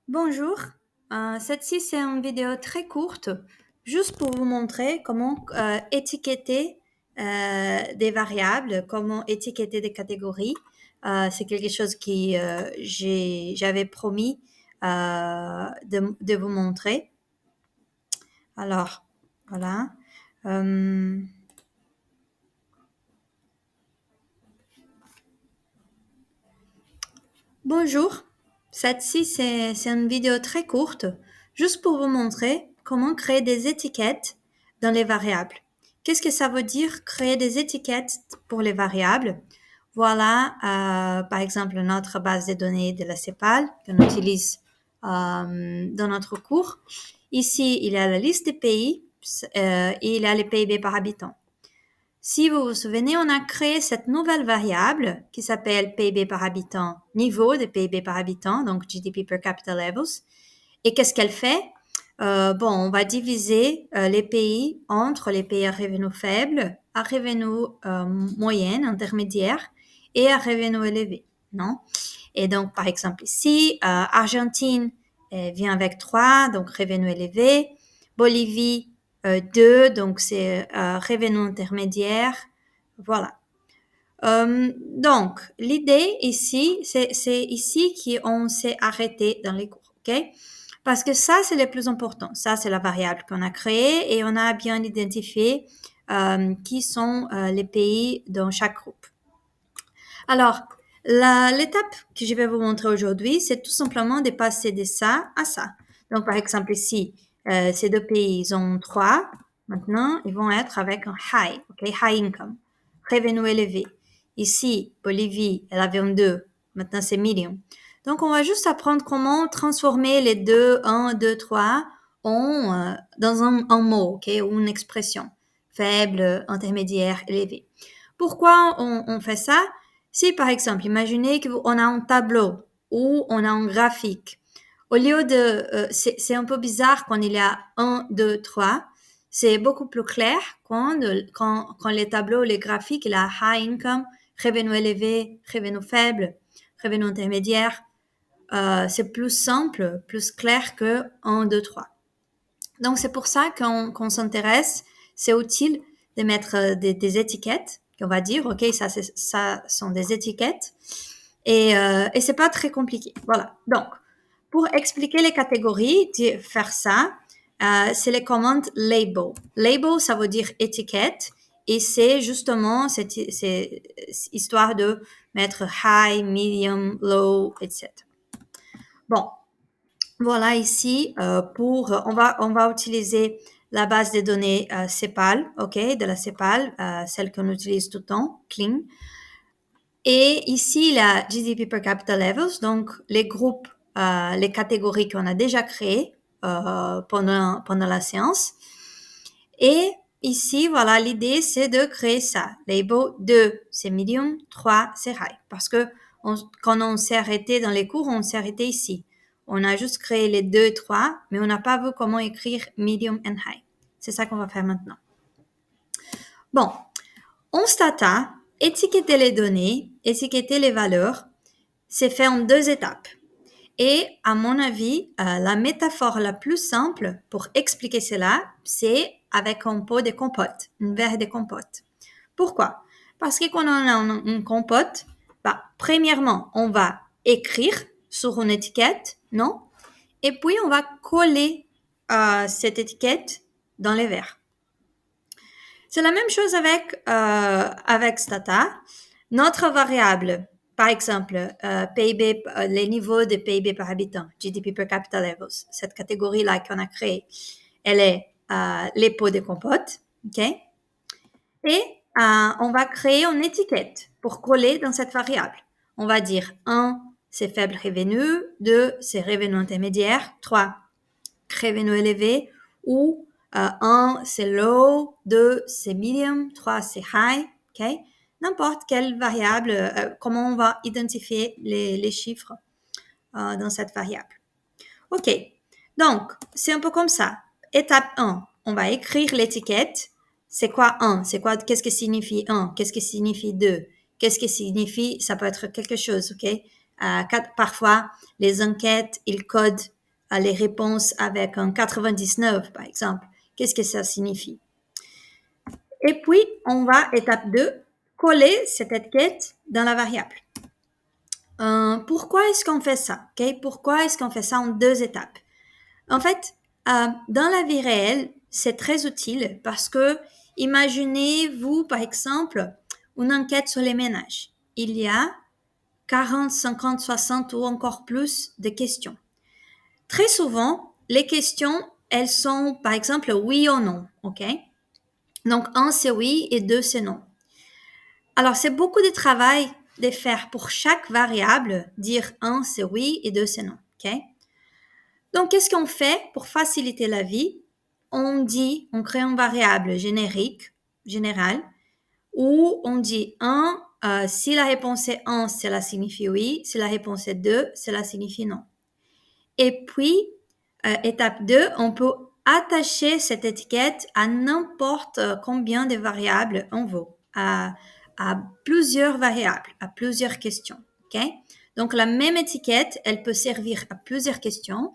Bonjour, celle-ci c'est une vidéo très courte, juste pour vous montrer comment étiqueter des variables, comment étiqueter des catégories. C'est quelque chose qui j'avais promis de vous montrer. Alors, voilà. Euh, Bonjour, celle-ci c'est une vidéo très courte, juste pour vous montrer comment créer des étiquettes dans les variables. Qu'est-ce que ça veut dire créer des étiquettes pour les variables? Voilà, par exemple, notre base de données de la CEPAL qu'on utilise dans notre cours. Ici, il y a la liste des pays et il y a les PIB par habitant. Si vous vous souvenez, on a créé cette nouvelle variable qui s'appelle PIB par habitant, niveau de PIB par habitant, donc GDP per capita levels. Et qu'est-ce qu'elle fait? On va diviser les pays entre les pays à revenus faibles, à revenus moyens, intermédiaires et à revenus élevés, non? Et donc, par exemple, ici, Argentine vient avec 3, donc revenu élevé. Bolivie, 2, donc c'est revenu intermédiaire. Voilà. Donc, l'idée ici, c'est ici qu'on s'est arrêté dans les cours, ok? Parce que ça, c'est le plus important. Ça, c'est la variable qu'on a créée et on a bien identifié qui sont les pays dans chaque groupe. Alors, l'étape que je vais vous montrer aujourd'hui, c'est tout simplement de passer de ça à ça. Donc, par exemple, ici, ces deux pays, ils ont 3. Maintenant, ils vont être avec un high, ok, high income, revenu élevé. Ici, Bolivie, elle avait un 2. Maintenant, c'est medium. Donc, on va juste apprendre comment transformer les deux, 1, 2, 3, dans un mot, ok, ou une expression. Faible, intermédiaire, élevé. Pourquoi on fait ça? Si par exemple, imaginez qu'on a un tableau ou on a un graphique, au lieu de, c'est un peu bizarre quand il y a 1, 2, 3, c'est beaucoup plus clair quand les tableaux, les graphiques, il y a high income, revenu élevé, revenu faible, revenu intermédiaire, c'est plus simple, plus clair que 1, 2, 3. Donc c'est pour ça qu'on s'intéresse, c'est utile de mettre des étiquettes, qu'on va dire, ok, ça sont des étiquettes, et c'est pas très compliqué. Voilà. Donc, pour expliquer les catégories, faire ça, c'est les commandes label. Label, ça veut dire étiquette, et c'est justement cette histoire de mettre high, medium, low, etc. Bon, voilà ici on va utiliser la base de données CEPAL, ok, de la CEPAL, celle qu'on utilise tout le temps, clean. Et ici la GDP per capita levels, donc les groupes, les catégories qu'on a déjà créées pendant la séance. Et ici, voilà, l'idée c'est de créer ça. Label 2, c'est medium, 3, c'est high. Parce que quand on s'est arrêté dans les cours, on s'est arrêté ici. On a juste créé les 2 et 3, mais on n'a pas vu comment écrire medium and high. C'est ça qu'on va faire maintenant. Bon, on stata, étiqueter les données, étiqueter les valeurs, c'est fait en 2 étapes. Et à mon avis, la métaphore la plus simple pour expliquer cela, c'est avec un pot de compote, un verre de compote. Pourquoi? Parce que quand on a une compote, premièrement, on va écrire sur une étiquette, non? Et puis, on va coller cette étiquette dans les verres. C'est la même chose avec Stata. Notre variable, par exemple, PIB, les niveaux de PIB par habitant, GDP per capita levels, cette catégorie-là qu'on a créée, elle est les pots de compote, ok? Et on va créer une étiquette pour coller dans cette variable. On va dire 1, c'est faible revenu, 2, c'est revenu intermédiaire, 3, revenu élevé, ou 1, c'est low, 2, c'est medium, 3, c'est high, ok? N'importe quelle variable, comment on va identifier les chiffres dans cette variable. Ok, donc c'est un peu comme ça. Étape 1, on va écrire l'étiquette. C'est quoi 1? C'est quoi? Qu'est-ce que signifie 1? Qu'est-ce que signifie 2? Qu'est-ce que signifie? Ça peut être quelque chose, ok? Parfois, les enquêtes, ils codent les réponses avec un 99, par exemple. Qu'est-ce que ça signifie? Et puis, on va, étape 2, coller cette étiquette dans la variable. Pourquoi est-ce qu'on fait ça? Okay? Pourquoi est-ce qu'on fait ça en 2 étapes? En fait, dans la vie réelle, c'est très utile parce que imaginez-vous, par exemple, une enquête sur les ménages. Il y a 40, 50, 60 ou encore plus de questions. Très souvent, les questions, elles sont, par exemple, oui ou non, ok? Donc, 1, c'est oui et 2, c'est non. Alors, c'est beaucoup de travail de faire pour chaque variable, dire 1, c'est oui et 2, c'est non, ok? Donc, qu'est-ce qu'on fait pour faciliter la vie? On crée une variable générique, générale, où on dit 1, si la réponse est 1, cela signifie oui, si la réponse est 2, cela signifie non. Et puis, étape 2, on peut attacher cette étiquette à n'importe combien de variables on veut, à plusieurs variables, à plusieurs questions. Okay? Donc, la même étiquette, elle peut servir à plusieurs questions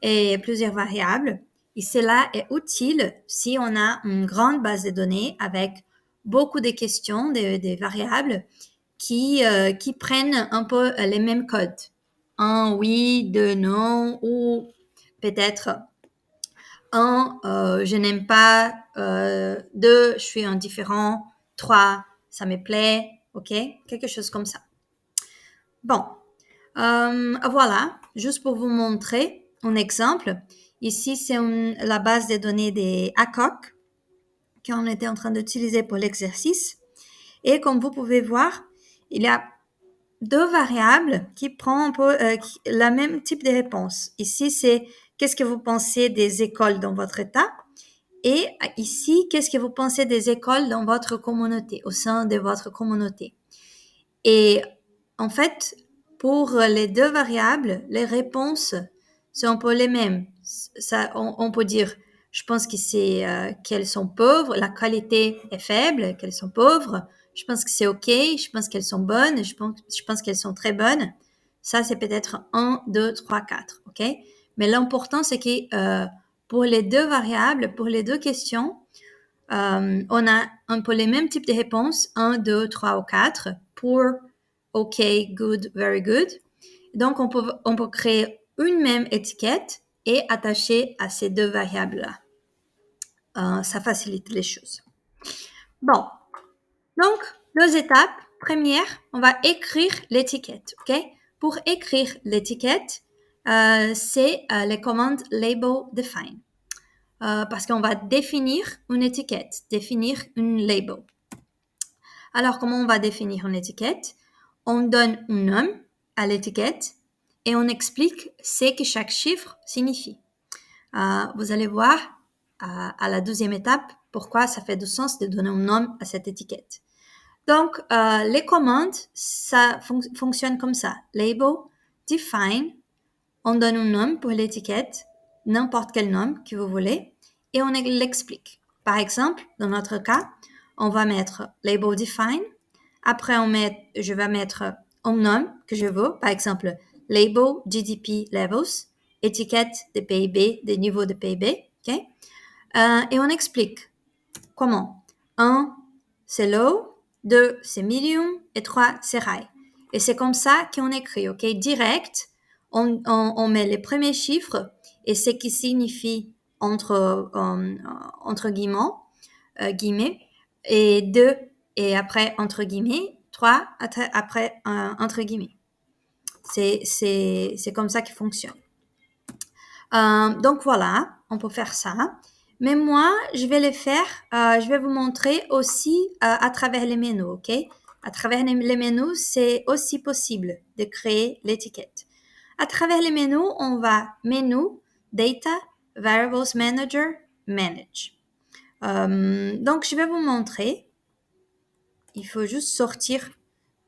et plusieurs variables. Et cela est utile si on a une grande base de données avec beaucoup de questions, des variables qui prennent un peu les mêmes codes. 1, oui, 2, non, ou peut-être 1, je n'aime pas, 2, je suis indifférent, 3, ça me plaît, ok? Quelque chose comme ça. Bon, voilà, juste pour vous montrer un exemple. Ici, c'est la base de données des ACOC qu'on était en train d'utiliser pour l'exercice. Et comme vous pouvez voir, il y a 2 variables qui prennent un peu la même type de réponse. Ici, c'est qu'est-ce que vous pensez des écoles dans votre État? Et ici, qu'est-ce que vous pensez des écoles dans votre communauté, au sein de votre communauté? Et en fait, pour les 2 variables, les réponses sont un peu les mêmes. Ça, on peut dire, je pense que c'est qu'elles sont pauvres, la qualité est faible, qu'elles sont pauvres. Je pense que c'est OK, je pense qu'elles sont bonnes, je pense qu'elles sont très bonnes. Ça, c'est peut-être 1, 2, 3, 4, OK? Mais l'important, c'est que pour les 2 variables, pour les 2 questions, on a un peu les mêmes types de réponses, 1, 2, 3 ou 4, pour OK, good, very good. Donc, on peut créer une même étiquette et attacher à ces 2 variables-là. Ça facilite les choses. Bon, donc, 2 étapes. Première, on va écrire l'étiquette, ok? Pour écrire l'étiquette, c'est les commandes label define. Parce qu'on va définir une étiquette, définir une label. Alors, comment on va définir une étiquette? On donne un nom à l'étiquette et on explique ce que chaque chiffre signifie. Vous allez voir à la 2e étape pourquoi ça fait du sens de donner un nom à cette étiquette. Donc, les commandes, ça fonctionne comme ça. Label, define, on donne un nom pour l'étiquette, n'importe quel nom que vous voulez, et on l'explique. Par exemple, dans notre cas, on va mettre label define. Après, je vais mettre un nom que je veux. Par exemple, label GDP levels, étiquette de PIB, des niveaux de PIB. Okay? Et on explique comment. 1, c'est low. 2, c'est medium. Et 3, c'est high. Et c'est comme ça qu'on écrit. Ok? Direct, on met les premiers chiffres et ce qui signifie entre guillemets, et 2 et après entre guillemets, 3 après entre guillemets. C'est comme ça qu'il fonctionne. Donc voilà, on peut faire ça. Mais moi, je vais je vais vous montrer aussi à travers les menus, ok? À travers les menus, c'est aussi possible de créer l'étiquette. À travers les menus, on va menu, data, variables manager, manage. Donc, je vais vous montrer. Il faut juste sortir.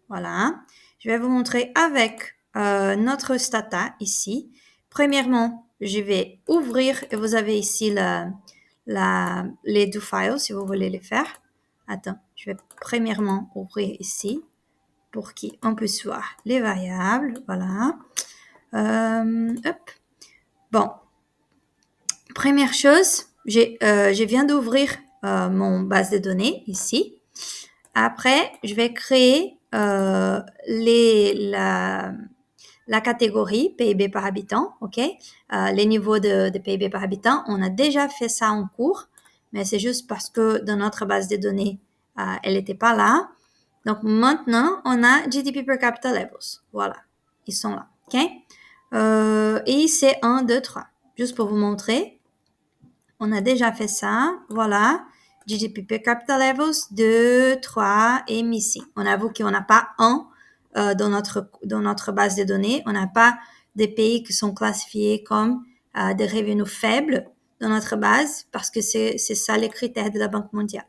Voilà. Je vais vous montrer avec notre Stata ici. Premièrement, je vais ouvrir et vous avez ici les 2 files si vous voulez les faire. Attends, je vais premièrement ouvrir ici pour qu'on puisse voir les variables. Voilà. Hop. Bon, première chose, je viens d'ouvrir mon base de données ici. Après, je vais créer la catégorie PIB par habitant, ok? Les niveaux de PIB par habitant, on a déjà fait ça en cours, mais c'est juste parce que dans notre base de données, elle n'était pas là. Donc maintenant, on a GDP per capita levels. Voilà, ils sont là, ok? Et c'est 1, 2, 3. Juste pour vous montrer, on a déjà fait ça. Voilà, GDP per capita levels 2, 3 et missing. On avoue qu'on n'a pas 1 dans notre base de données. On n'a pas des pays qui sont classifiés comme des revenus faibles dans notre base parce que c'est ça les critères de la Banque mondiale.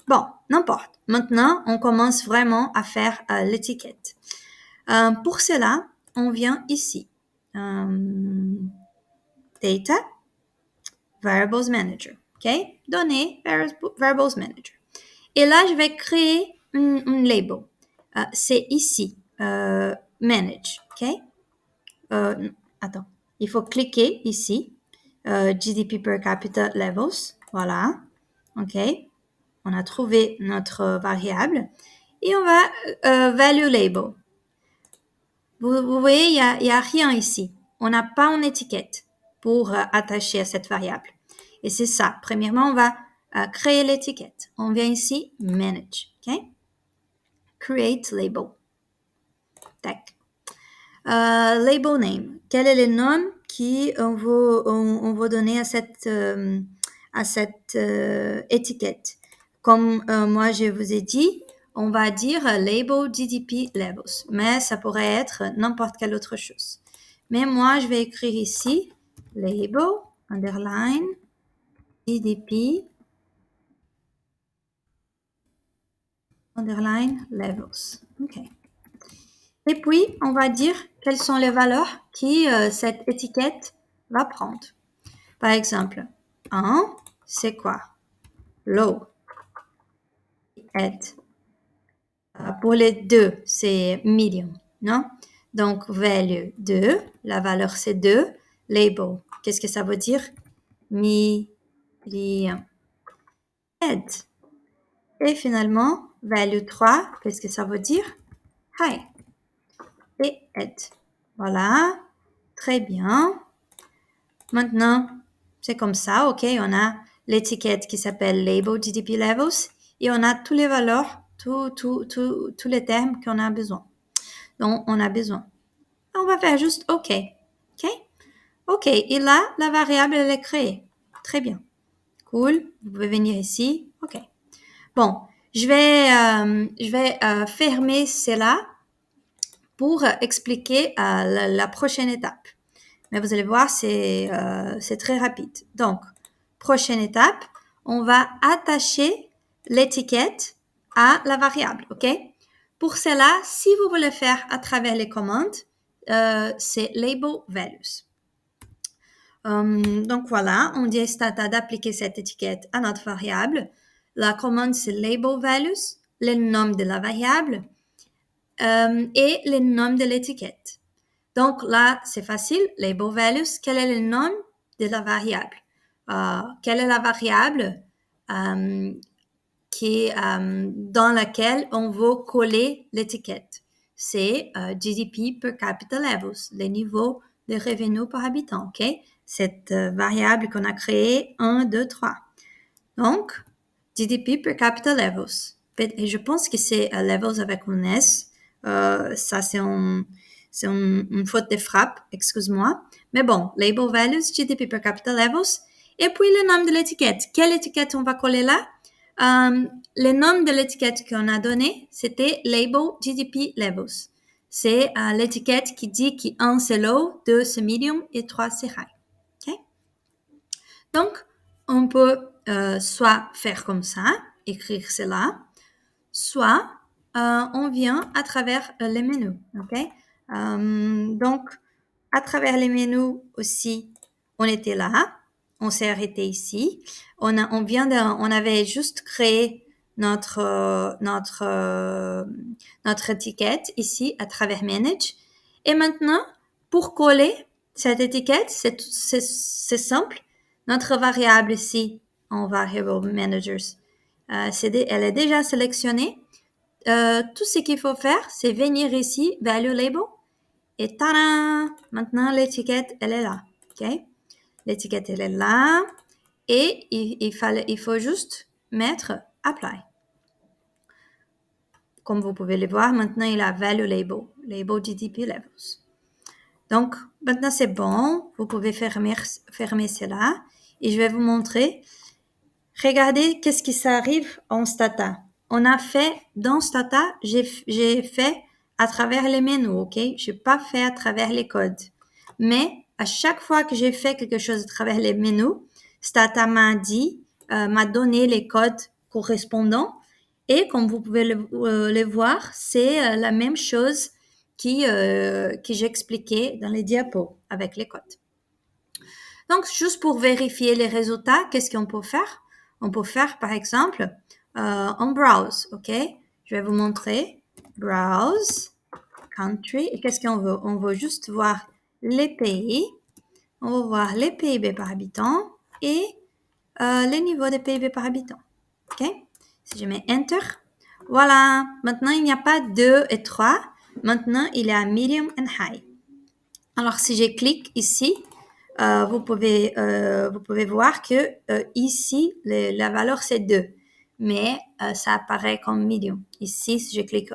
Bon, n'importe. Maintenant, on commence vraiment à faire l'étiquette. Pour cela, on vient ici. Data, Variables Manager. OK? Données, Variables Manager. Et là, je vais créer un label. C'est ici. Manage. OK? Attends. Il faut cliquer ici. GDP per capita levels. Voilà. OK? On a trouvé notre variable. Et on va value label. Vous voyez, il y a rien ici. On n'a pas une étiquette pour attacher à cette variable. Et c'est ça. Premièrement, on va créer l'étiquette. On vient ici, manage. OK? Create label. Tac. Label name. Quel est le nom qu'on va donner à cette étiquette? Comme moi, je vous ai dit, on va dire label GDP levels, mais ça pourrait être n'importe quelle autre chose. Mais moi, je vais écrire ici label underline GDP underline levels. OK. Et puis, on va dire quelles sont les valeurs que cette étiquette va prendre. Par exemple, 1, c'est quoi? Low. Add. Pour les deux, c'est medium, non? Donc, value 2, la valeur c'est 2. Label, qu'est-ce que ça veut dire? Medium. Add. Et finalement, value 3, qu'est-ce que ça veut dire? High. Et add. Voilà, très bien. Maintenant, c'est comme ça, ok? On a l'étiquette qui s'appelle Label GDP Levels et on a toutes les valeurs, tous les termes qu'on a besoin. Donc, on a besoin. On va faire juste OK. OK? OK. Et là, la variable, elle est créée. Très bien. Cool. Vous pouvez venir ici. OK. Bon, je vais fermer cela pour expliquer la prochaine étape. Mais vous allez voir, c'est très rapide. Donc, prochaine étape, on va attacher l'étiquette à la variable, ok? Pour cela, si vous voulez faire à travers les commandes, c'est label values. Donc voilà, on dit à d'appliquer cette étiquette à notre variable. La commande, c'est label values, le nom de la variable et le nom de l'étiquette. Donc là, c'est facile. Label values, quel est le nom de la variable? Quelle est la variable dans laquelle on veut coller l'étiquette? C'est GDP per capita levels, les niveaux de revenus par habitant. Ok? Cette variable qu'on a créée, 1, 2, 3. Donc, GDP per capita levels. Et je pense que c'est levels avec un S. Ça, c'est une faute de frappe, excuse-moi. Mais bon, label values, GDP per capita levels. Et puis le nom de l'étiquette. Quelle étiquette on va coller là? Le nom de l'étiquette qu'on a donné, c'était label GDP levels. C'est l'étiquette qui dit que 1 c'est low, 2 c'est medium et 3 c'est high. Okay? Donc, on peut soit faire comme ça, écrire cela, soit on vient à travers les menus. Okay? Donc, à travers les menus aussi, on était là, on s'est arrêté ici. On avait juste créé notre étiquette ici à travers Manage. Et maintenant, pour coller cette étiquette, c'est simple. Notre variable ici, en Variable Managers, elle est déjà sélectionnée. Tout ce qu'il faut faire, c'est venir ici, Value Label, et tada! Maintenant, l'étiquette, elle est là. OK? L'étiquette, elle est là. Et il faut juste mettre Apply. Comme vous pouvez le voir, maintenant, il a Value Label, Label GDP Levels. Donc, maintenant, c'est bon. Vous pouvez fermer cela. Et je vais vous montrer. Regardez qu'est-ce qui s'arrive en Stata. On a fait, dans Stata, j'ai fait à travers les menus, OK? Je n'ai pas fait à travers les codes. Mais à chaque fois que j'ai fait quelque chose à travers les menus, Stata m'a donné les codes correspondants. Et comme vous pouvez le voir, c'est la même chose que j'expliquais dans les diapos avec les codes. Donc, juste pour vérifier les résultats, qu'est-ce qu'on peut faire? On peut faire, par exemple, en browse, OK? Je vais vous montrer. Browse, country. Et qu'est-ce qu'on veut? On veut juste voir les pays. On va voir les PIB par habitant et les niveaux des PIB par habitant. OK? Si je mets Enter, voilà. Maintenant, il n'y a pas 2 et 3. Maintenant, il y a Medium and High. Alors, si je clique ici, vous pouvez voir que ici, la valeur, c'est 2. Mais ça apparaît comme medium. Ici, si je clique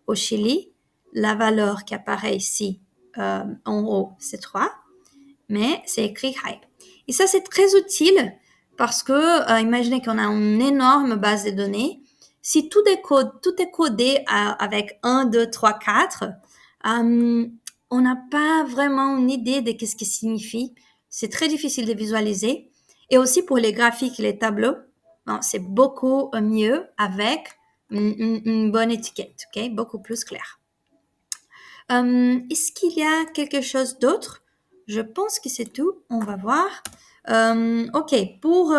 au Chili, la valeur qui apparaît ici en haut, c'est 3. Mais c'est écrit high. Et ça, c'est très utile parce que, imaginez qu'on a une énorme base de données. Si tout est codé avec 1, 2, 3, 4, on n'a pas vraiment une idée de ce que signifie. C'est très difficile de visualiser. Et aussi pour les graphiques et les tableaux, c'est beaucoup mieux avec une bonne étiquette, ok? Beaucoup plus clair. Est-ce qu'il y a quelque chose d'autre? Je pense que c'est tout. On va voir. Ok, pour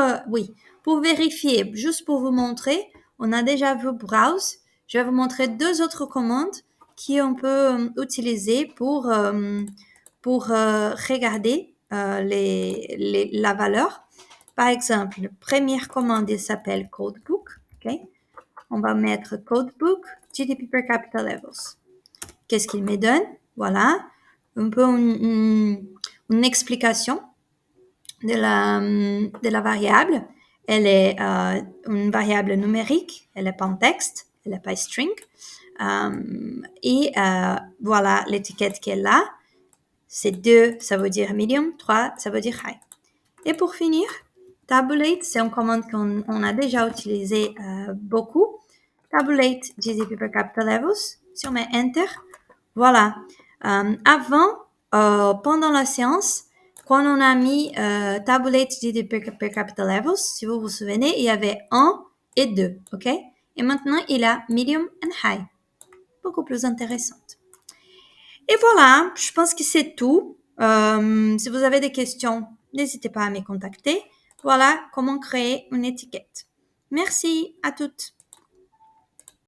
vérifier, juste pour vous montrer, on a déjà vu Browse. Je vais vous montrer 2 autres commandes qu'on peut utiliser pour regarder la valeur. Par exemple, la première commande elle s'appelle Codebook. Okay? On va mettre Codebook GDP per capita levels. Qu'est-ce qu'il me donne? Voilà, un peu une explication de la variable. Elle est une variable numérique, elle n'est pas en texte, elle n'est pas string. Voilà l'étiquette qu'elle a. C'est 2, ça veut dire medium, 3, ça veut dire high. Et pour finir, tabulate, c'est une commande qu'on a déjà utilisée beaucoup. Tabulate GDP per capita levels. Si on met Enter, voilà. Pendant la séance, quand on a mis Tabulate GDP per capita levels, si vous vous souvenez, il y avait 1 et 2, ok? Et maintenant, il a Medium and High. Beaucoup plus intéressante. Et voilà, je pense que c'est tout. Si vous avez des questions, n'hésitez pas à me contacter. Voilà comment créer une étiquette. Merci à toutes.